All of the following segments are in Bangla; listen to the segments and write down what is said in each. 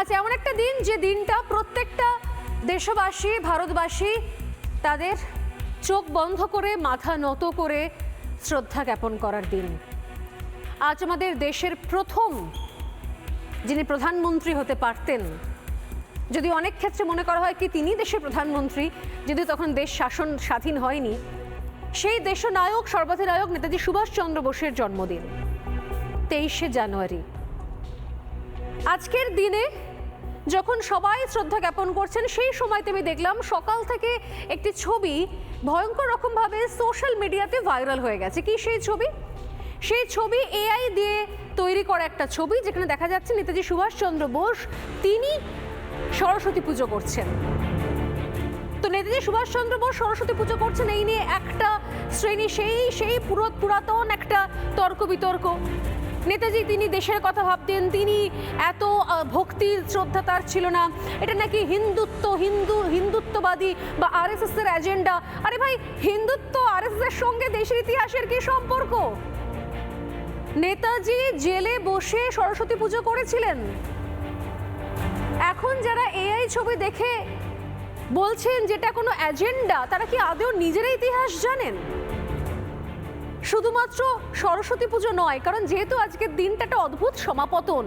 আজ এমন একটা দিন যে দিনটা প্রত্যেকটা দেশবাসী ভারতবাসী তাদের চোখ বন্ধ করে মাথা নত করে শ্রদ্ধা জ্ঞাপন করার দিন। আজ আমাদের দেশের প্রথম যিনি প্রধানমন্ত্রী হতে পারতেন, যদি অনেক ক্ষেত্রে মনে করা হয় কি তিনি দেশের প্রধানমন্ত্রী, যদি তখন দেশ শাসন স্বাধীন হয়নি, সেই দেশনায়ক সর্বাধিনায়ক নেতাজি সুভাষচন্দ্র বোসের জন্মদিন 23শে জানুয়ারি। আজকের দিনে যখন সবাই শ্রদ্ধা জ্ঞাপন করছেন, সেই সময়তে আমি দেখলাম সকাল থেকে একটি ছবি ভয়ঙ্কর রকমভাবে সোশ্যাল মিডিয়াতে ভাইরাল হয়ে গেছে। কি সেই ছবি? সেই ছবি এআই দিয়ে তৈরি করা একটা ছবি, যেখানে দেখা যাচ্ছে নেতাজি সুভাষচন্দ্র বোস তিনি সরস্বতী পুজো করছেন। তো নেতাজি সুভাষচন্দ্র বোস সরস্বতী পুজো করছেন, এই নিয়ে একটা শ্রেণী সেই পুরাতন একটা তর্ক বিতর্ক। নেতাজি তিনি দেশের কথা ভাবতেন, তিনি এত ভক্তি শ্রদ্ধা তার ছিল না, এটা নাকি হিন্দুত্ববাদী বা আরএসএস এর এজেন্ডা। আরে ভাই, হিন্দুত্ব আরএসএস এর সঙ্গে দেশের ইতিহাসের কি সম্পর্ক? নেতাজি জেলে বসে সরস্বতী পুজো করেছিলেন। এখন যারা এআই ছবি দেখে বলছেন যেটা কোনো এজেন্ডা, তারা কি আদৌ নিজেরা ইতিহাস জানেন? শুধুমাত্র সরস্বতী পুজো নয়, কারণ যেহেতু আজকের দিনটা একটা অদ্ভুত সমাপতন।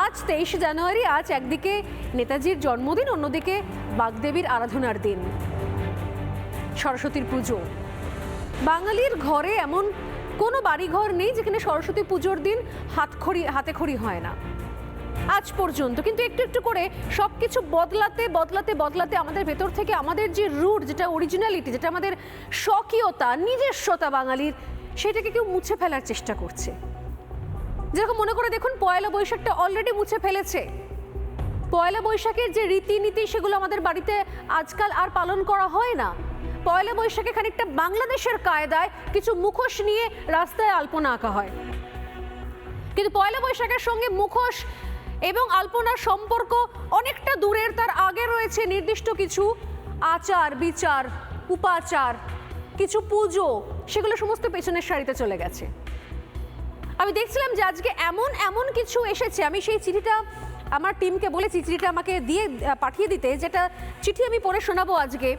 আজ 23শে জানুয়ারি, আজ একদিকে নেতাজির জন্মদিন, অন্যদিকে বাগদেবীর আরাধনার দিন, সরস্বতীর পুজো। বাঙালির ঘরে এমন কোনো বাড়িঘর নেই যেখানে সরস্বতী পুজোর দিন হাতে খড়ি হয় না আজ পর্যন্ত। কিন্তু একটু একটু করে সব কিছু বদলাতে আমাদের ভেতর থেকে আমাদের যে রুট, যেটা অরিজিনালিটি, যেটা আমাদের স্বকীয়তা, নিজস্বতা বাঙালির, সেটাকে কেউ মুছে ফেলার চেষ্টা করছে। যেরকম মনে করে দেখুন, পয়লা বৈশাখটা অলরেডি মুছে ফেলেছে। পয়লা বৈশাখের যে রীতিনীতি, সেগুলো আমাদের বাড়িতে আজকাল আর পালন করা হয় না। পয়লা বৈশাখে খানিকটা বাংলাদেশের কায়দায় কিছু মুখোশ নিয়ে রাস্তায় আলপনা আঁকা হয়। কিন্তু পয়লা বৈশাখের সঙ্গে মুখোশ এবং আলপনার সম্পর্ক অনেকটা দূরের। তার আগে রয়েছে নির্দিষ্ট কিছু আচার বিচার, উপাচার, কিছু পুজো, সেগুলো সমস্ত পেছনের সারিতে চলে গেছে। আমি দেখছিলাম যে আজকে এমন কিছু এসেছে। আমি সেই চিঠিটা আমার টিমকে বলেছি চিঠিটা আমাকে দিয়ে পাঠিয়ে দিতে, যেটা চিঠি আমি পড়ে শোনাবো আজকে।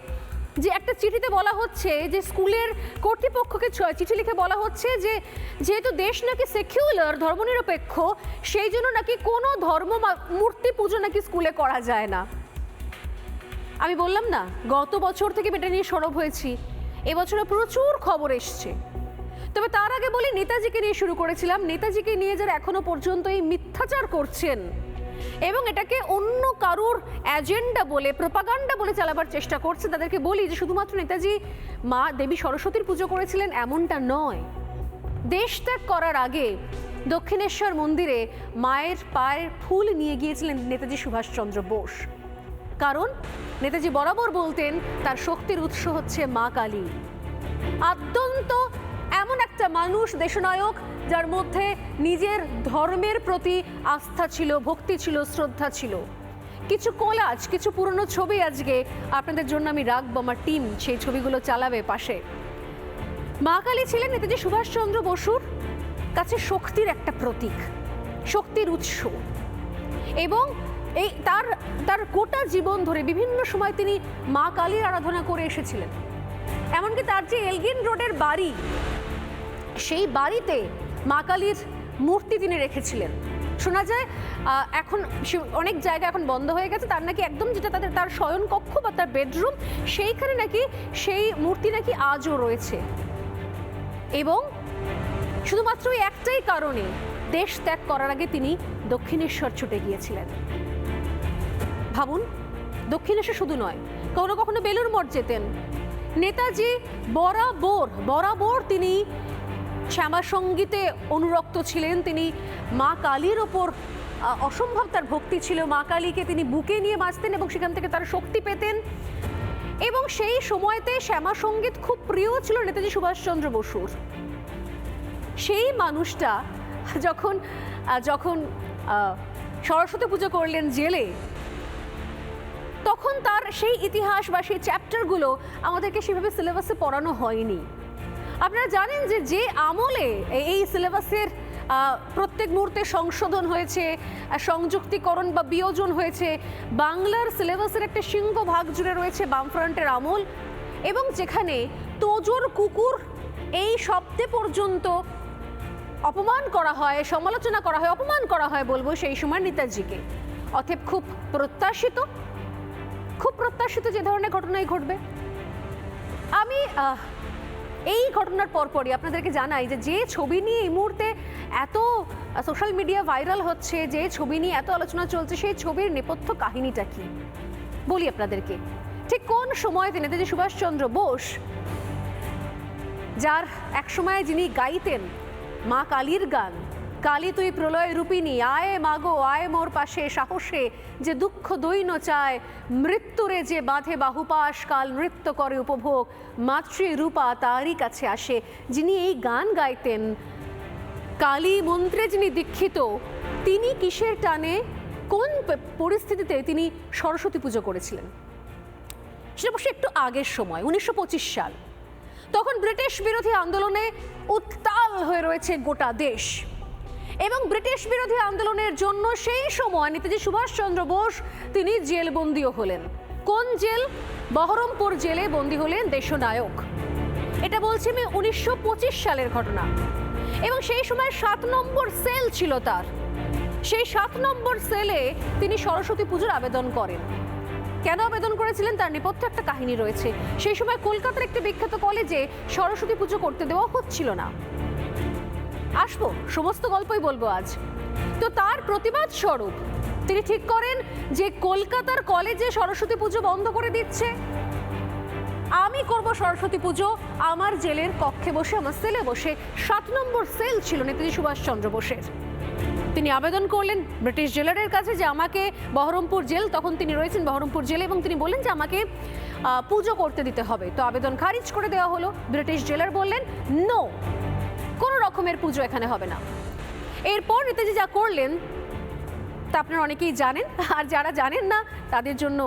যে একটা চিঠিতে বলা হচ্ছে যে স্কুলের কর্তৃপক্ষকে চিঠি লিখে বলা হচ্ছে যে যেহেতু দেশ নাকি সেকুলার, ধর্মনিরপেক্ষ, সেই জন্য নাকি কোনো ধর্ম মূর্তি পুজো নাকি স্কুলে করা যায় না। আমি বললাম না, গত বছর থেকে এটা নিয়ে সরব হয়েছি, এবছরে প্রচুর খবর এসছে। তবে তার আগে বলি, নেতাজিকে নিয়ে শুরু করেছিলাম। নেতাজিকে নিয়ে যারা এখনো পর্যন্ত এই মিথ্যাচার করছেন এবং এটাকে অন্য কারুর এজেন্ডা বলে, প্রোপাগান্ডা বলে চালাবার চেষ্টা করছে, তাদেরকে বলি যে শুধুমাত্র নেতাজি মা দেবী সরস্বতীর পুজো করেছিলেন এমনটা নয়। দেশ ত্যাগ করার আগে দক্ষিণেশ্বর মন্দিরে মায়ের পায়ের ফুল নিয়ে গিয়েছিলেন নেতাজি সুভাষচন্দ্র বোস। কারণ নেতাজি বরাবর বলতেন তার শক্তির উৎস হচ্ছে মা কালী। আদ্যন্ত এমন একটা মানুষ, দেশনায়ক, যার মধ্যে নিজের ধর্মের প্রতি আস্থা ছিল, ভক্তি ছিল, শ্রদ্ধা ছিল। কিছু কোলাজ, কিছু পুরনো ছবি আজকে আপনাদের জন্য আমি রাখবো, আমার টিম সেই ছবিগুলো চালাবে পাশে। মা কালী ছিলেন নেতাজি সুভাষচন্দ্র বসুর কাছে শক্তির একটা প্রতীক, শক্তির উৎস। এবং এই তার গোটা জীবন ধরে বিভিন্ন সময় তিনি মা কালীর আরাধনা করে এসেছিলেন। এমনকি তার যে এলগিন রোডের বাড়ি, সেই বাড়িতে মা কালীর মূর্তি তিনি রেখেছিলেন। শোনা যায় এখন অনেক জায়গা এখন বন্ধ হয়ে গেছে, তার নাকি একদম যেটা তার শয়ন কক্ষ বা তার বেডরুম, সেইখানে নাকি সেই মূর্তি নাকি আজও রয়েছে। এবং শুধুমাত্র একটাই কারণে দেশ ত্যাগ করার আগে তিনি দক্ষিণেশ্বর ছুটে গিয়েছিলেন। ভাবুন, দক্ষিণেশ্বর শুধু নয়, কখনো কখনো বেলুড় মঠ যেতেন। নেতাজি বরাবর তিনি শ্যামা সঙ্গীতে অনুরক্ত ছিলেন। তিনি মা কালীর ওপর অসম্ভব তার ভক্তি ছিল। মা কালীকে তিনি বুকে নিয়ে বাঁচতেন এবং সেখান থেকে তার শক্তি পেতেন। এবং সেই সময়তে শ্যামা সঙ্গীত খুব প্রিয় ছিল নেতাজি সুভাষচন্দ্র বসুর। সেই মানুষটা যখন সরস্বতী পুজো করলেন জেলে, তখন তার সেই ইতিহাস বা সেই চ্যাপ্টারগুলো আমাদেরকে সেভাবে সিলেবাসে পড়ানো হয়নি। আপনারা জানেন যে আমলে এই সিলেবাসের প্রত্যেক মুহূর্তে সংশোধন হয়েছে, সংযুক্তিকরণ বা বিয়োজন হয়েছে, বাংলার সিলেবাসের একটা সিংহভাগ জুড়ে রয়েছে বামফ্রন্টের আমল, এবং যেখানে তোজোর কুকুর এই শব্দে পর্যন্ত অপমান করা হয়, সমালোচনা করা হয়, অপমান করা হয় বলবো সেই সময় নেতাজিকে। অতএব খুব প্রত্যাশিত যে ধরনের ঘটনাই ঘটবে। আমি এই ঘটনার পরপরই আপনাদেরকে জানাই যে ছবি নিয়ে এই মুহূর্তে এত সোশ্যাল মিডিয়া ভাইরাল হচ্ছে, যে ছবি নিয়ে এত আলোচনা চলছে, সেই ছবির নেপথ্য কাহিনীটা কি বলি আপনাদেরকে। ঠিক কোন সময় নেতাজি সুভাষচন্দ্র বোস, যার এক সময় যিনি গাইতেন মা কালীর গান, কালী তুই প্রলয় রূপিণী, আয় মাগো আয় মোর পাশে, সাহসে যে দুঃখ দৈন্য চায়, মৃত্যুরে যে বাঁধে বাহুপাশ, কাল নৃত্য করে উপভোগ, মাতৃরূপা তারই কাছে আসে, যিনি এই গান গাইতেন, কালী মন্ত্রে যিনি দীক্ষিত, তিনি কিসের টানে কোন পরিস্থিতিতে তিনি সরস্বতী পুজো করেছিলেন? সেটা অবশ্যই একটু আগের সময়, 1925 সাল। তখন ব্রিটিশ বিরোধী আন্দোলনে উত্তাল হয়ে রয়েছে গোটা দেশ, এবং ব্রিটিশ বিরোধী আন্দোলনের জন্য সেই সময় নেতাজি সুভাষচন্দ্র বোস তিনি জেলবন্দিও হলেন। কোন জেল? বহরমপুর জেলে বন্দী হলেন দেশনায়ক। এটা বলছি আমি 1925 সালের ঘটনা। এবং সেই সময় 7 নম্বর সেল ছিল তার। সেই 7 নম্বর সেলে তিনি সরস্বতী পুজোর আবেদন করেন। কেন আবেদন করেছিলেন তার নেপথ্যে একটা কাহিনী রয়েছে। সেই সময় কলকাতার একটি বিখ্যাত কলেজে সরস্বতী পুজো করতে দেওয়া হচ্ছিল না। আসবো, সমস্ত গল্পই বলবো আজ। তো তার প্রতিবাদ স্বরূপ তিনি ঠিক করেন যে কলকাতার কলেজে সরস্বতী পুজো বন্ধ করে দিচ্ছে, আমি করব সরস্বতী পুজো আমার জেলের কক্ষে বসে, আমার সেলে বসে। 7 নম্বর সেল ছিল নেতাজি সুভাষচন্দ্র বোসের। তিনি আবেদন করলেন ব্রিটিশ জেলারের কাছে যে আমাকে, বহরমপুর জেল, তখন তিনি রয়েছেন বহরমপুর জেলে, এবং তিনি বললেন যে আমাকে পুজো করতে দিতে হবে। তো আবেদন খারিজ করে দেওয়া হলো। ব্রিটিশ জেলার বললেন নো, কোনো রকমের পুজো এখানে হবে না। এরপর নেতাজি যা করলেন তা আপনারা অনেকেই জানেন, আর যারা জানেন না তাদের জন্য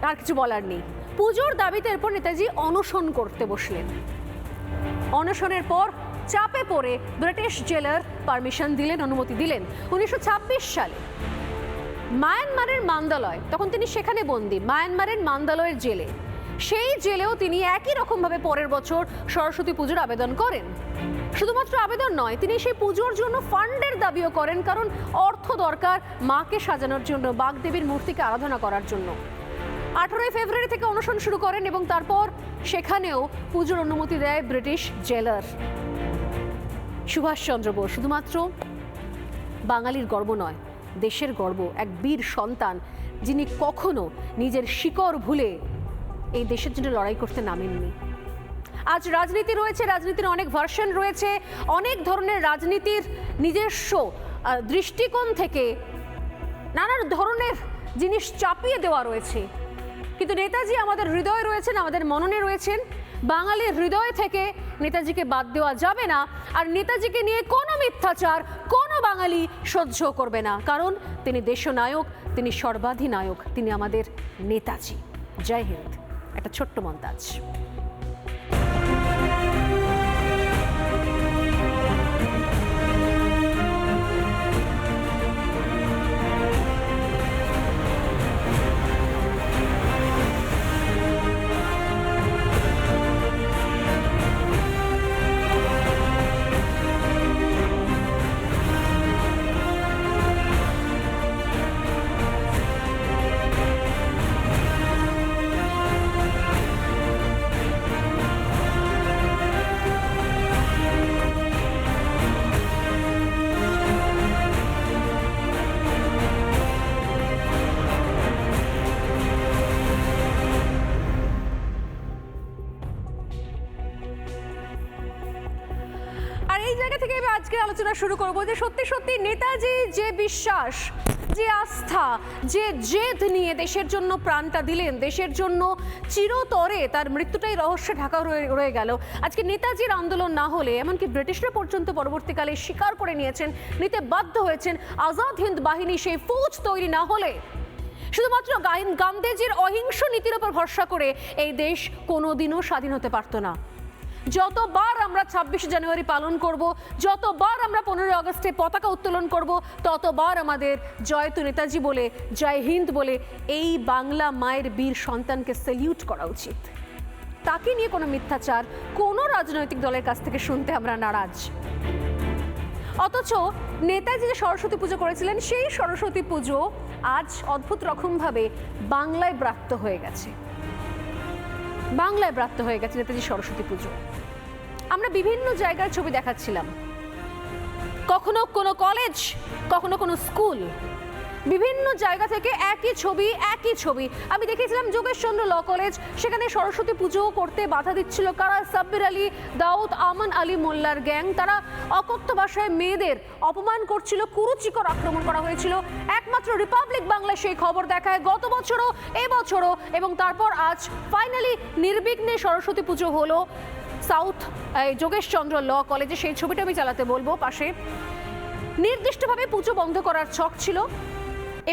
আর কিছু বলার নেই। পুজোর দাবিতে এরপর নেতাজি অনশন করতে বসলেন। অনশনের পর চাপে পড়ে ব্রিটিশ জেলার পারমিশন দিলেন, অনুমতি দিলেন। 1926 সালে মায়ানমারের মান্দালয়, তখন তিনি সেখানে বন্দী, মায়ানমারের মান্দালয়ের জেলে। সেই জেলেও তিনি একই রকমভাবে পরের বছর সরস্বতী পুজোর আবেদন করেন। শুধুমাত্র আবেদন নয়, তিনি সেই পুজোর জন্য ফান্ডের দাবিও করেন, কারণ অর্থ দরকার মাকে সাজানোর জন্য, বাগদেবীর মূর্তিকে আরাধনা করার জন্য। 18 ফেব্রুয়ারি থেকে অনশন শুরু করেন, এবং তারপর সেখানেও পুজোর অনুমতি দেয় ব্রিটিশ জেলার। সুভাষচন্দ্র বোস শুধুমাত্র বাঙালির গর্ব নয়, দেশের গর্ব, এক বীর সন্তান যিনি কখনো নিজের শিকড় ভুলে এই দেশের জন্য লড়াই করতে নামেননি। আজ রাজনীতি রয়েছে, রাজনীতির অনেক ভার্সন রয়েছে, অনেক ধরনের রাজনীতির নিজস্ব দৃষ্টিকোণ থেকে নানা ধরনের জিনিস চাপিয়ে দেওয়া রয়েছে, কিন্তু নেতাজি আমাদের হৃদয়ে রয়েছেন, আমাদের মননে রয়েছেন। বাঙালির হৃদয় থেকে নেতাজিকে বাদ দেওয়া যাবে না, আর নেতাজিকে নিয়ে কোনো মিথ্যাচার কোনো বাঙালি সহ্য করবে না, কারণ তিনি দেশনায়ক, তিনি সর্বাধিনায়ক, তিনি আমাদের নেতাজি। জয় হিন্দ। একটা ছোট্ট মন্তাজ। এই জায়গা থেকে আমি আজকে আলোচনা শুরু করব যে সত্যি সত্যি নেতাজি যে বিশ্বাস, যে আস্থা, যে জেদ নিয়ে দেশের জন্য প্রাণটা দিলেন, দেশের জন্য চিরতরে তার মৃত্যুটাই রহস্যে ঢাকা রয়ে গেল। আজকে নেতাজির আন্দোলন না হলে, এমনকি ব্রিটিশরা পর্যন্ত পরবর্তীকালে স্বীকার করে নিয়েছেন, নিতে বাধ্য হয়েছেন, আজাদ হিন্দ বাহিনী সেই ফৌজ তৈরি না হলে, শুধুমাত্র গান্ধীজির অহিংস নীতির উপর ভরসা করে এই দেশ কোনোদিনও স্বাধীন হতে পারত না। যতবার আমরা 26শে জানুয়ারি পালন করব, যতবার আমরা 15ই আগস্টে পতাকা উত্তোলন করব, ততবার আমাদের জয় তো নেতাজি বলে, জয় হিন্দ বলে এই বাংলা মায়ের বীর সন্তানকে স্যালিউট করা উচিত। তাকে নিয়ে কোনো মিথ্যাচার কোনো রাজনৈতিক দলের কাছ থেকে শুনতে আমরা নারাজ। অথচ নেতাজি যে সরস্বতী পুজো করেছিলেন, সেই সরস্বতী পুজো আজ অদ্ভুত রকমভাবে বাংলায় ব্রাত্য হয়ে গেছে। বাংলায় ব্রাত্য হয়ে গেছে নেতাজি সরস্বতী পুজো। আমরা বিভিন্ন জায়গার ছবি দেখাচ্ছিলাম, কখনো কোনো কলেজ, কখনো কোনো স্কুল, বিভিন্ন জায়গা থেকে একই ছবি। আমি দেখেছিলাম যোগেশচন্দ্র ল কলেজ, সেখানে সরস্বতী পুজো করতে বাধা দিচ্ছিল কারা? সাব্বির আলী, দাউদ, আমান আলী মোল্লার গ্যাং। তারা অকথ্য ভাষায় মেয়েদের অপমান করছিল, কুরুচিকর আক্রমণ করা হয়েছিল। একমাত্র রিপাবলিক বাংলা সেই খবর দেখায় গত বছরও, এবছরও, এবং তারপর আজ ফাইনালি নির্বিঘ্নে সরস্বতী পুজো হলো সাউথ যোগেশচন্দ্র ল কলেজে। সেই ছবিটা আমি চালাতে বলবো পাশে। নির্দিষ্টভাবে পুজো বন্ধ করার ছক ছিল,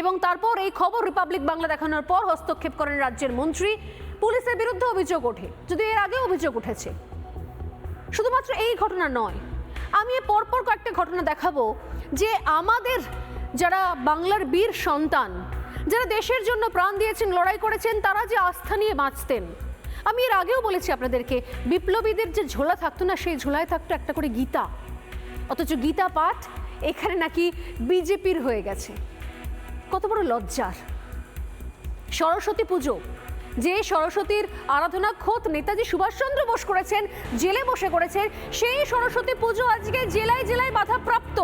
এবং তারপর এই খবর রিপাবলিক বাংলা দেখানোর পর হস্তক্ষেপ করেন রাজ্যের মন্ত্রী। পুলিশের বিরুদ্ধে অভিযোগ ওঠে, যদি এর আগে অভিযোগ উঠেছে। শুধুমাত্র এই ঘটনা নয়, আমি পরপর কয়েকটা ঘটনা দেখাবো যে আমাদের যারা বাংলার বীর সন্তান, যারা দেশের জন্য প্রাণ দিয়েছেন, লড়াই করেছেন, তারা যে আস্থা নিয়ে বাঁচতেন। আমি এর আগেও বলেছি আপনাদেরকে, বিপ্লবীদের যে ঝোলা থাকতো না, সেই ঝোলায় থাকতো একটা করে গীতা। অথচ গীতা পাঠ এখানে নাকি বিজেপির হয়ে গেছে। কত বড় লজ্জার! সরস্বতী পুজো, যে সরস্বতীর আরাধনা খোদ নেতাজি সুভাষচন্দ্র বোস করেছেন, জেলে বসে করেছেন, সেই সরস্বতী পুজো আজকে জেলায় জেলায় বাধাপ্রাপ্ত।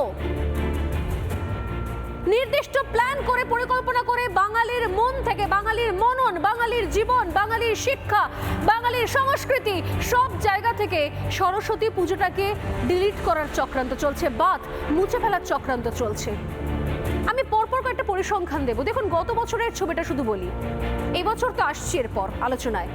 নির্দিষ্ট প্ল্যান করে, পরিকল্পনা করে বাঙালির মন থেকে, বাঙালির মনন, বাঙালির জীবন, বাঙালির শিক্ষা, বাঙালির সংস্কৃতি, সব জায়গা থেকে সরস্বতী পুজোটাকে ডিলিট করার চক্রান্ত চলছে, বাদ মুছে ফেলার চক্রান্ত চলছে। আমি পরপর কয়েকটা পরিসংখ্যান দেবো। দেখুন, গত বছরের ছবিটা শুধু বলি, এই বছর তো আসছে এরপর আলোচনায়।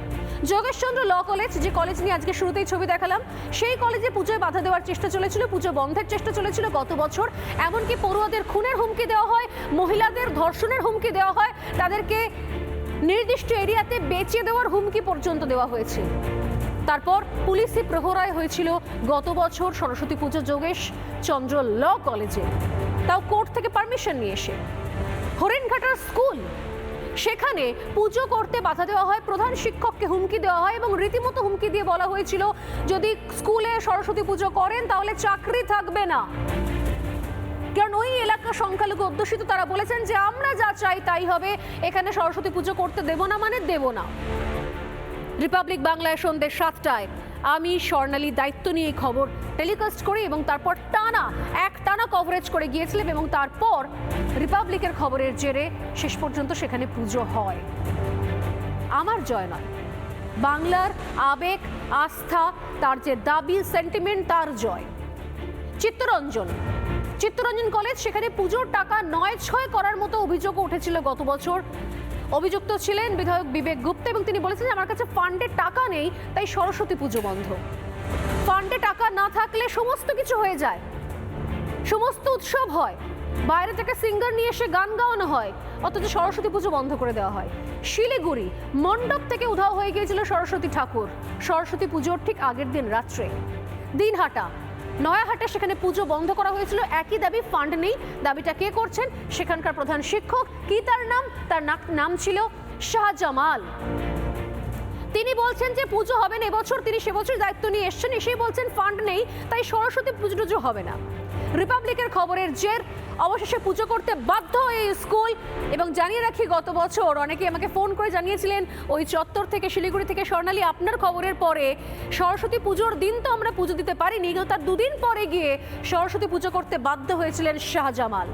যোগেশচন্দ্র ল কলেজ, যে কলেজ নিয়ে আজকে শুরুতেই ছবি দেখালাম, সেই কলেজে পুজোয় বাধা দেওয়ার চেষ্টা চলেছিল, পুজো বন্ধের চেষ্টা চলেছিল গত বছর। এমনকি পড়ুয়াদের খুনের হুমকি দেওয়া হয়, মহিলাদের ধর্ষণের হুমকি দেওয়া হয়, তাদেরকে নির্দিষ্ট এরিয়াতে বেঁচে দেওয়ার হুমকি পর্যন্ত দেওয়া হয়েছে। তারপর পুলিশি প্রহরায় হয়েছিল গত বছর সরস্বতী পুজো যোগেশচন্দ্র ল কলেজে, তাও কোর্ট থেকে পারমিশন নিয়ে এসে। হরিণঘাটার স্কুল, সেখানে পুজো করতে বাধা দেওয়া হয়, প্রধান শিক্ষককে হুমকি দেওয়া হয়, এবং রীতিমতো হুমকি দিয়ে বলা হয়েছিল যদি স্কুলে সরস্বতী পুজো করেন তাহলে চাকরি থাকবে না। কারণ ওই এলাকার সংখ্যালঘু অধ্যুষিত, তারা বলেছেন যে আমরা যা চাই তাই হবে, এখানে সরস্বতী পুজো করতে দেব না মানে দেব না। রিপাবলিক বাংলায় সন্ধ্যে 7টায় আমি স্বর্ণালী দায়িত্ব নিয়ে এই খবর টেলিকাস্ট করি, এবং তারপর টানা কভারেজ করে গিয়েছিলাম, এবং তারপর রিপাবলিকের খবরের জেরে শেষ পর্যন্ত সেখানে পুজো হয়। আমার জয় নয়, বাংলার আবেগ, আস্থা, তার যে দাবি, সেন্টিমেন্ট, তার জয়। চিত্তরঞ্জন কলেজ, সেখানে পুজোর টাকা 9-6 করার মতো অভিযোগ উঠেছিল গত বছর। অভিযুক্ত ছিলেন বিধায়ক বিবেক গুপ্তা, এবং তিনি বলেছেন আমার কাছে ফান্ডে টাকা নেই, তাই সরস্বতী পুজো বন্ধ। ফান্ডে টাকা না থাকলে সমস্ত কিছু হয়ে যায়, সমস্ত উৎসব হয়, বাইরে থেকে সিঙ্গার নিয়ে এসে গান গাওয়ানো হয়, অথচ সরস্বতী পুজো বন্ধ করে দেওয়া হয়। শিলিগুড়ি মণ্ডপ থেকে উধাও হয়ে গিয়েছিল সরস্বতী ঠাকুর সরস্বতী পুজোর ঠিক আগের দিন রাত্রে। দিনহাটা, নয়াহাটে, সেখানে পুজো বন্ধ করা হয়েছিল, একই দাবি, ফান্ড নেই। দাবিটা কে করছেন? সেখানকার প্রধান শিক্ষক। কি তার নাম? তার নাম ছিল শাহজামাল। তিনি বলছেন যে পুজো হবে না এবছর, তিনি সে বছর দায়িত্ব নিয়ে এসছেন, এসেই বলছেন ফান্ড নেই, তাই সরস্বতী পুজো হবে না। রিপাবলিকের খবরের জের অবশেষে পুজো করতে বাধ্য এই স্কুল। এবং জানিয়ে রাখি, গত বছর অনেকে আমাকে ফোন করে জানিয়েছিলেন ওই চত্বর থেকে, শিলিগুড়ি থেকে, স্বর্ণালী আপনার খবরের পরে সরস্বতী পুজোর দিন তো আমরা পুজো দিতে পারিনি, কিন্তু তার 2 দিন পরে গিয়ে সরস্বতী পুজো করতে বাধ্য হয়েছিলেন শাহজামাল।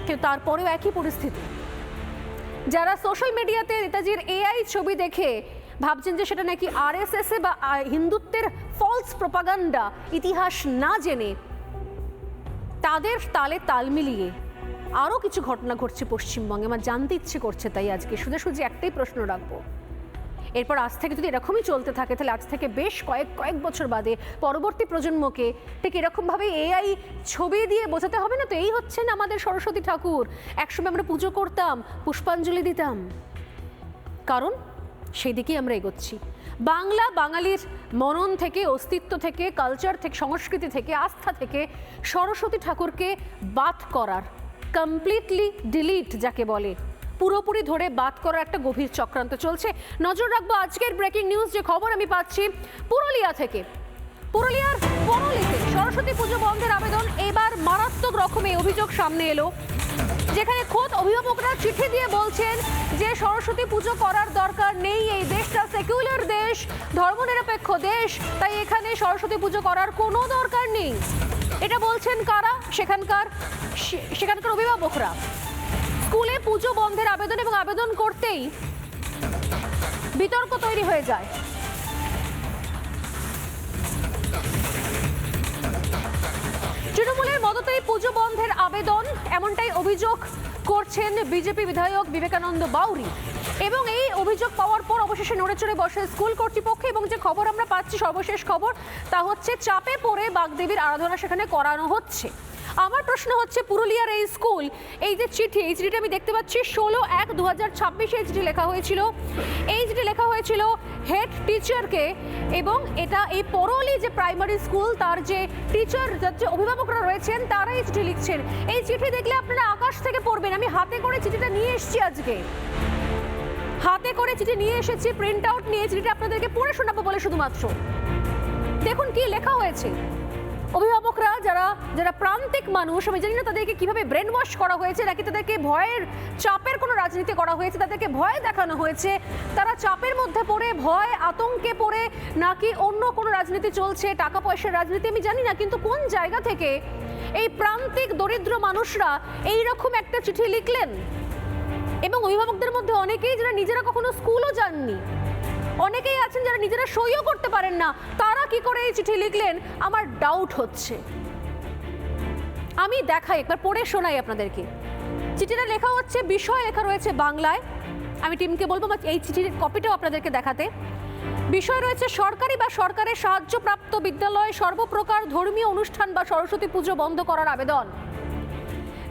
কিন্তু তারপরেও একই পরিস্থিতি। যারা সোশ্যাল মিডিয়াতে নেতাজির এআই ছবি দেখে ভাবছেন যে সেটা নাকি আরএসএস বা হিন্দুত্বের ফলস প্রপাগান্ডা, ইতিহাস না জেনে, তাদের তালে তাল মিলিয়ে আরও কিছু ঘটনা ঘটছে পশ্চিমবঙ্গে। আমার জানতে ইচ্ছে করছে, তাই আজকে সোজাসুজি একটাই প্রশ্ন রাখবো, এরপর আজ থেকে যদি এরকমই চলতে থাকে, তাহলে আজ থেকে বেশ কয়েক বছর বাদে পরবর্তী প্রজন্মকে ঠিক এরকমভাবে এআই ছবি দিয়ে বোঝাতে হবে না তো, এই হচ্ছেন আমাদের সরস্বতী ঠাকুর, একসময় আমরা পুজো করতাম, পুষ্পাঞ্জলি দিতাম। কারণ সেই দিকেই আমরা এগোচ্ছি। বাংলা বাঙালির মনন থেকে, অস্তিত্ব থেকে, কালচার থেকে, সংস্কৃতি থেকে, আস্থা থেকে সরস্বতী ঠাকুরকে বাদ করার, কমপ্লিটলি ডিলিট যাকে বলে, পুরোপুরি ধরে বাদ করার একটা গভীর চক্রান্ত চলছে। নজর রাখবো আজকের ব্রেকিং নিউজ, যে খবর আমি পাচ্ছি পুরুলিয়া থেকে। পুরুলিয়ার পরলিতে সরস্বতী পুজো বন্ধের আবেদন এবার মারাত্মক রকমের অভিযোগ সামনে এলো, যেখানে খোদ অভিভাবকরা চিঠি দিয়ে বলছেন যে সরস্বতী পুজো করার দরকার নেই, এই দেশটা সেকুলার দেশ, ধর্মনিরপেক্ষ দেশ, তাই এখানে সরস্বতী পুজো করার কোনো দরকার নেই। এটা বলছেন কারা? সেখানকার অভিভাবকরা। স্কুলে পুজো বন্ধের আবেদন এবং আবেদন করতেই বিতর্ক তৈরি হয়ে যায়। তৃণমূলের মদতেই পুজো বন্ধের আবেদন, এমনটাই অভিযোগ করছেন বিজেপি বিধায়ক বিবেকানন্দ বাউরি। এবং এই অভিযোগ পাওয়ার পর অবশেষে নড়েচড়ে বসে স্কুল কর্তৃপক্ষ। এবং যে খবর আমরা পাচ্ছি, সর্বশেষ খবর, তা হচ্ছে চাপে পড়ে বাগদেবীর আরাধনা সেখানে করানো হচ্ছে। আমার প্রশ্ন হচ্ছে, পুরুলিয়ার এই স্কুল, এই যে চিঠি, এই চিঠিটা আমি দেখতে পাচ্ছি 16/1/2026 এই চিঠি লেখা হয়েছিল। এই চিঠি লেখা হয়েছিল হেড টিচারকে, এবং এটা এই পরলি যে প্রাইমারি স্কুল, তার যে টিচার, যে অভিভাবকরা রয়েছেন, তারা এই চিঠি লিখছেন। এই চিঠি দেখলে আপনারা আকাশ থেকে পড়বেন। আমি হাতে করে চিঠিটা নিয়ে এসেছি, আজকে হাতে করে চিঠি নিয়ে এসেছি, প্রিন্ট আউট নিয়ে চিঠিটা আপনাদেরকে পড়ে শোনাবো বলে শুধুমাত্র। দেখুন কি লেখা হয়েছে। অভিভাবকরা যারা প্রান্তিক মানুষ, আমি জানি না তাদেরকে কিভাবে ব্রেন ওয়াশ করা হয়েছে, নাকি তাদেরকে ভয়ের চাপের কোনো রাজনীতি করা হয়েছে, তাদেরকে ভয় দেখানো হয়েছে, তারা চাপের মধ্যে পড়ে, ভয় আতঙ্কে পড়ে, নাকি অন্য কোনো রাজনীতি চলছে, টাকা পয়সার রাজনীতি, আমি জানি না। কিন্তু কোন জায়গা থেকে এই প্রান্তিক দরিদ্র মানুষরা এই রকম একটা চিঠি লিখলেন? এবং অভিভাবকদের মধ্যে অনেকেই যারা নিজেরা কখনো স্কুলও যাননি, অনেকেই আছেন যারা নিজেরা সইও করতে পারেন না, তারা কি করে এই চিঠি লিখলেন আমার ডাউট হচ্ছে। আমি দেখাই, একবার পড়ে শোনাই আপনাদেরকে। চিঠিটা লেখা হচ্ছে, বিষয় লেখা রয়েছে বাংলায়। আমি টিমকে বলবো এই চিঠির কপিটাও আপনাদেরকে দেখাতে। বিষয় রয়েছে, সরকারি বা সরকারের সাহায্যপ্রাপ্ত বিদ্যালয়ে সর্বপ্রকার ধর্মীয় অনুষ্ঠান বা সরস্বতী পুজো বন্ধ করার আবেদন।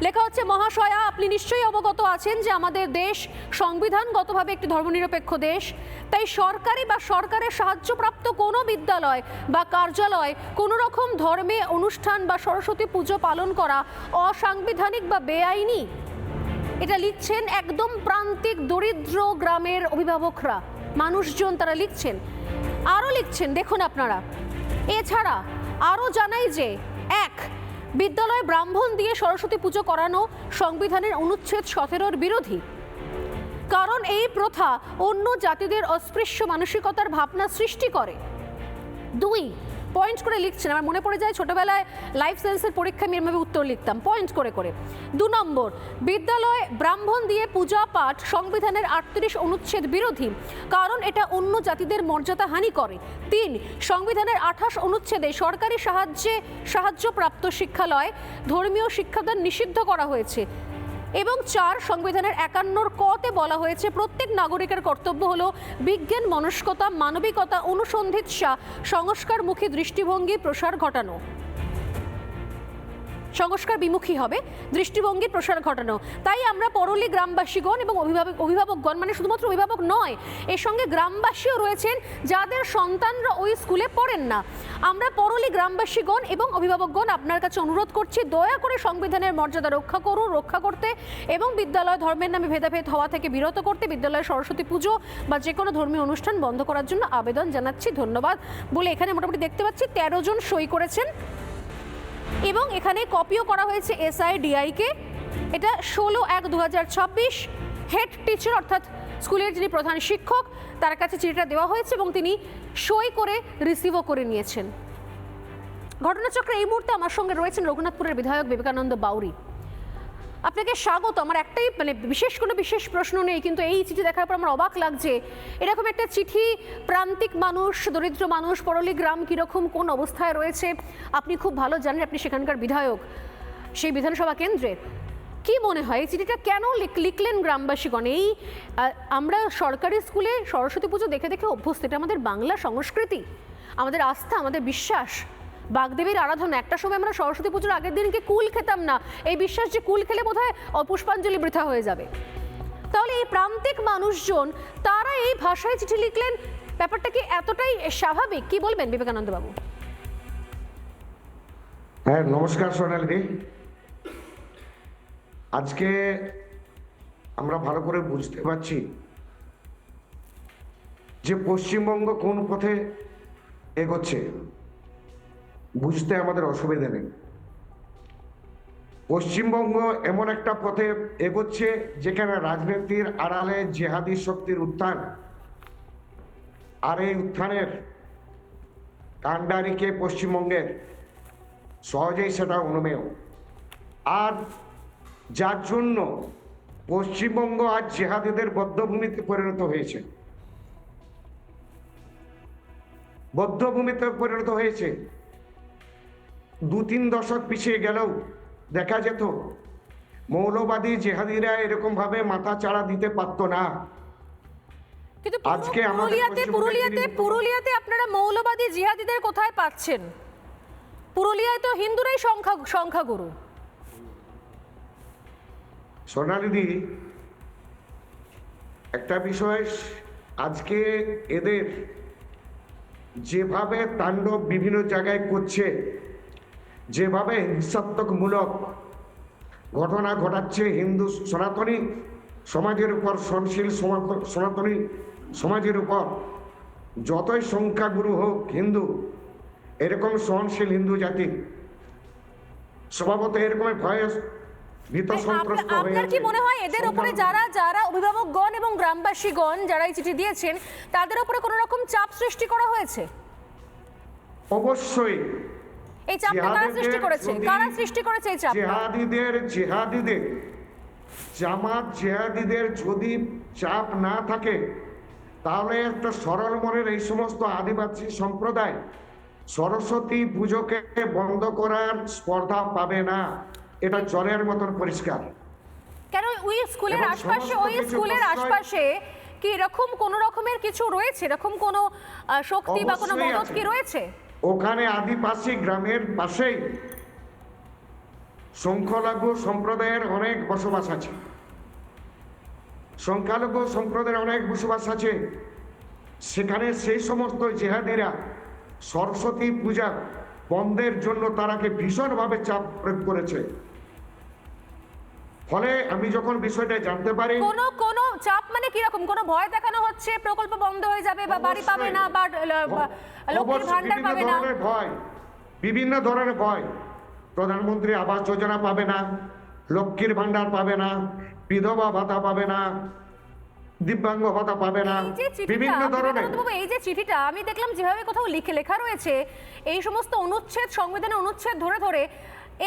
লেখা হচ্ছে, মহাশয়া, আপনি নিশ্চয়ই অবগত আছেন যে আমাদের দেশ সংবিধানগতভাবে একটি ধর্মনিরপেক্ষ দেশ। তাই সরকারি বা সরকারের সাহায্যপ্রাপ্ত কোনো বিদ্যালয় বা কার্যালয় কোনো রকম ধর্মে অনুষ্ঠান বা সরস্বতী পুজো পালন করা অসাংবিধানিক বা বেআইনি। এটা লিখছেন একদম প্রান্তিক দরিদ্র গ্রামের অভিভাবকরা, মানুষজন, তারা লিখছেন। আরও লিখছেন, দেখুন আপনারা। এছাড়া আরও জানাই যে, 1, বিদ্যালয়ে ব্রাহ্মণ দিয়ে সরস্বতী পুজো করানো সংবিধানের অনুচ্ছেদ 17-র বিরোধী, কারণ এই প্রথা অন্য জাতিদের অস্পৃশ্য মানসিকতার ভাবনা সৃষ্টি করে। 2, পয়েন্ট করে লিখছেন, আমার মনে পড়ে যায় ছোটবেলায় লাইফ সায়েন্সের পরীক্ষায় আমি এভাবে উত্তর লিখতাম পয়েন্ট করে করে। 2 নম্বর, বিদ্যালয়ে ব্রাহ্মণ দিয়ে পূজা পাঠ সংবিধানের 38 অনুচ্ছেদ বিরোধী, কারণ এটা অন্য জাতিদের মর্যাদা হানি করে। 3, সংবিধানের 28 অনুচ্ছেদে সরকারি সাহায্যপ্রাপ্ত শিক্ষালয় ধর্মীয় শিক্ষাদান নিষিদ্ধ করা হয়েছে। এবং 4, সংবিধানের 51 কতে বলা হয়েছে, প্রত্যেক নাগরিকের কর্তব্য হলো বিজ্ঞান মনস্কতা, মানবিকতা, অনুসন্ধিৎসা, সংস্কারমুখী দৃষ্টিভঙ্গি প্রসার ঘটানো, সংস্কার বিমুখী হবে দৃষ্টিভঙ্গির প্রসার ঘটানো। তাই আমরা পরলি গ্রামবাসীগণ এবং অভিভাবকগণ, মানে শুধুমাত্র অভিভাবক নয়, এর সঙ্গে গ্রামবাসীও রয়েছেন যাদের সন্তানরা ওই স্কুলে পড়েন না, আমরা পরলি গ্রামবাসীগণ এবং অভিভাবকগণ আপনার কাছে অনুরোধ করছি, দয়া করে সংবিধানের মর্যাদা রক্ষা করতে এবং বিদ্যালয় ধর্মের নামে ভেদাভেদ হওয়া থেকে বিরত করতে, বিদ্যালয়ে সরস্বতী পুজো বা যে কোনো ধর্মীয় অনুষ্ঠান বন্ধ করার জন্য আবেদন জানাচ্ছি, ধন্যবাদ বলে এখানে মোটামুটি দেখতে পাচ্ছি 13 জন সই করেছেন। এবং এখানে কপিও করা হয়েছে SIDI-কে। এটা 16/1/2026 হেড টিচার, অর্থাৎ স্কুলের যিনি প্রধান শিক্ষক, তার কাছে চিঠিটা দেওয়া হয়েছে এবং তিনি সই করে রিসিভও করে নিয়েছেন। ঘটনাচক্রে এই মুহূর্তে আমার সঙ্গে রয়েছেন রঘুনাথপুরের বিধায়ক বিবেকানন্দ বাউরি। আপনাকে স্বাগত। আমার একটাই, বিশেষ প্রশ্ন নেই, কিন্তু এই চিঠি দেখার পর আমার অবাক লাগছে। এরকম একটা চিঠি, প্রান্তিক মানুষ, দরিদ্র মানুষ, পরলি গ্রাম কীরকম কোন অবস্থায় রয়েছে আপনি খুব ভালো জানেন, আপনি সেখানকার বিধায়ক, সেই বিধানসভা কেন্দ্রের। কি মনে হয় এই চিঠিটা কেন লিখলেন গ্রামবাসীগণ? এই আমরা সরকারি স্কুলে সরস্বতী পুজো দেখে দেখে অভ্যস্ত, এটা আমাদের বাংলা সংস্কৃতি, আমাদের আস্থা, আমাদের বিশ্বাস, বাগদেবীর আরাধনা। একটা সময় আমরা সরস্বতী পুজোর আগের দিনকে কুল খেতাম না, এই বিশ্বাস যে কুল খেলে বোধহয় পুষ্পাঞ্জলি বৃথা হয়ে যাবে। তাহলে এই প্রান্তিক মানুষজন তারা এই ভাষায় চিঠি লিখলেন, ব্যাপারটা কি এতটাই স্বাভাবিক? কি বলবেন বিবেকানন্দ বাবু? হ্যাঁ, নমস্কার সোনালি। আজকে আমরা ভালো করে বুঝতে পারছি যে পশ্চিমবঙ্গ কোন পথে এগোচ্ছে, বুঝতে আমাদের অসুবিধা নেই। পশ্চিমবঙ্গ এমন একটা পথে এগোচ্ছে যেখানে রাজনীতির আড়ালে জেহাদি শক্তির উত্থান, আর এই উত্থানের কাণ্ডারিকে পশ্চিমবঙ্গের সহজেই সেটা অনুমেয়, আর যার জন্য পশ্চিমবঙ্গ আজ জেহাদিদের বদ্ধভূমিতে পরিণত হয়েছে। বদ্ধভূমিতে পরিণত হয়েছে। 2-3 দশক পিছিয়ে গেলেও দেখা যেত মৌলবাদী জেহাদিরা এরকম ভাবে মাথা চাড়া দিতে পারতো না। কিন্তু আজকে পুরুলিয়াতে আপনারা মৌলবাদী জিহাদিদের কোথায় পাচ্ছেন? পুরুলিয়ায় তো হিন্দুরাই সংখ্যাগুরু। সোনালিদি, একটা বিষয়, আজকে এদের যেভাবে তাণ্ডব বিভিন্ন জায়গায় করছে, যেভাবে হিংসাত্মকমূলক ঘটনা ঘটাচ্ছে হিন্দু সনাতনী সমাজের উপর, সহনশীল সনাতনী সমাজের উপর, যতই সংখ্যাগুরু হোক হিন্দু, এরকম সহনশীল হিন্দু জাতি স্বভাবত এরকম ভয় ভীত সন্ত্রস্ত হয়ে আপনার কি মনে হয় এদের উপরে যারা অভিভাবকগণ এবং গ্রামবাসীগণ যারা এই চিঠি দিয়েছেন তাদের উপরে কোনো রকম চাপ সৃষ্টি করা হয়েছে? অবশ্যই। এই চাপটা কারা সৃষ্টি করেছে? কারা সৃষ্টি করেছে এই চাপটা? জিহাদিদের জামাত জিহাদিদের যদি চাপ না থাকে, তাহলে একটা সরল মনের এই সমস্ত আদিবাসী সম্প্রদায় সরস্বতী পুজোকে বন্ধ করার স্পর্ধা পাবে না। এটা জলের মতন পরিষ্কার। কেন ওই স্কুলের আশপাশে কি এরকম কোন রকমের কিছু রয়েছে? এরকম কোন শক্তি বা কোন মদত কি রয়েছে? ওখানে আদিবাসী গ্রামের পাশেই সংখ্যালঘু সম্প্রদায়ের অনেক বসবাস আছে। সংখ্যালঘু সম্প্রদায়ের অনেক বসবাস আছে। সেখানে সেই সমস্ত জেহাদিরা সরস্বতী পূজা বন্ধের জন্য তারাকে ভীষণভাবে চাপ প্রয়োগ করেছে। ফলে আমি যখন বিষয়টা জানতে পারি, কোন চাপ মানে কি রকম? কোন ভয় দেখানো হচ্ছে প্রকল্প বন্ধ হয়ে যাবে বা বাড়ি পাবে না বা লক্ষ্মীর ভান্ডার পাবে না? বিভিন্ন ধরনের ভয়। প্রধানমন্ত্রী আবাস যোজনা পাবে না, লক্ষ্মীর ভান্ডার পাবে না, বিধবা ভাতা পাবে না, দিব্যাঙ্গ ভাতা পাবে না, বিভিন্ন ধরনের। এই যে চিঠিটা আমি দেখলাম যেভাবে কোথাও লেখা রয়েছে, এই সমস্ত অনুচ্ছেদ, সংবিধানের অনুচ্ছেদ ধরে ধরে,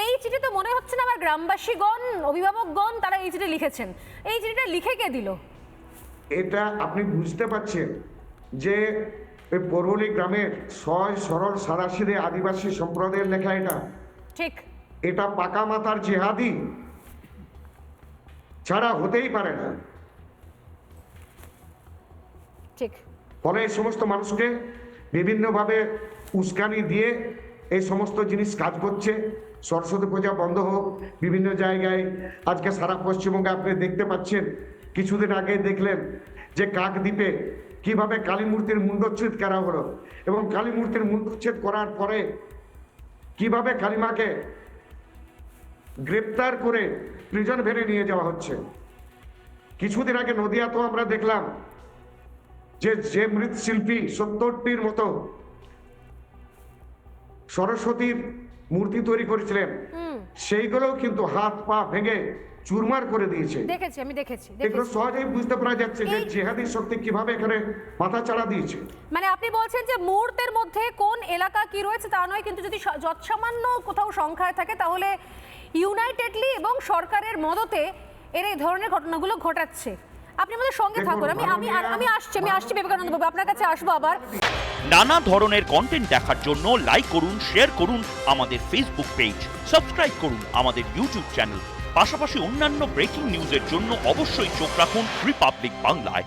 এই চিঠি তো মনে হচ্ছে না আমার গ্রামবাসীগণ, অভিভাবকগণ তারা এই চিঠি লিখেছেন। এই চিঠিটা লিখে কে দিল? এটা আপনি বুঝতে পারছেন যে পরুলি গ্রামের সহজ সরল সাদাসিধে আদিবাসী সম্প্রদায়ের লেখা। এটা ঠিক, এটা পাকা মাথার জেহাদি ছাড়া হতেই পারে না। ঠিক। ফলে এই সমস্ত মানুষকে বিভিন্নভাবে উস্কানি দিয়ে এই সমস্ত জিনিস কাজ করছে। সরস্বতী পূজা বন্ধ হোক, বিভিন্ন জায়গায় আজকে সারা পশ্চিমবঙ্গে আপনি দেখতে পাচ্ছেন। কিছুদিন আগে দেখলেন যে কাকদ্বীপে কিভাবে কালী মূর্তির মুন্ডচ্ছেদ করা হলো, এবং কালী মূর্তির মুন্ডচ্ছেদ করার পরে কিভাবে কালীমাকে গ্রেপ্তার করে প্রিজন ভ্যানে নিয়ে যাওয়া হচ্ছে। কিছুদিন আগে নদিয়াতেও আমরা দেখলাম যে মৃৎশিল্পী 70টির মতো সরস্বতীর মূর্তি তৈরি করেছিলেন, সেইগুলোও কিন্তু হাত পা ভেঙে চুরমার করে দিয়েছে। আমি দেখেছি। এগুলো সহজেই বুঝতে পারা যাচ্ছে যে জিহাদি শক্তি কিভাবে এখানে মাথা চাড়া দিয়েছে। মানে আপনি বলছেন যে মুহূর্তের মধ্যে কোন এলাকা কি রয়েছে তা নয়, কিন্তু যদি যৎসামান্য কোথাও সংখ্যায় থাকে তাহলে ইউনাইটেডলি এবং সরকারের মদতে এর এই ধরনের ঘটনাগুলো ঘটাচ্ছে। আপনি আমাদের সঙ্গে থাকুন। আমি আসছি বিবেকানন্দ বাবু, আপনার কাছে আসবো আবার। নানা ধরনের কন্টেন্ট দেখার জন্য লাইক করুন, শেয়ার করুন আমাদের ফেসবুক পেজ, সাবস্ক্রাইব করুন আমাদের ইউটিউব চ্যানেল। পাশাপাশি অন্যান্য ব্রেকিং নিউজের জন্য অবশ্যই চোখ রাখুন রিপাবলিক বাংলায়।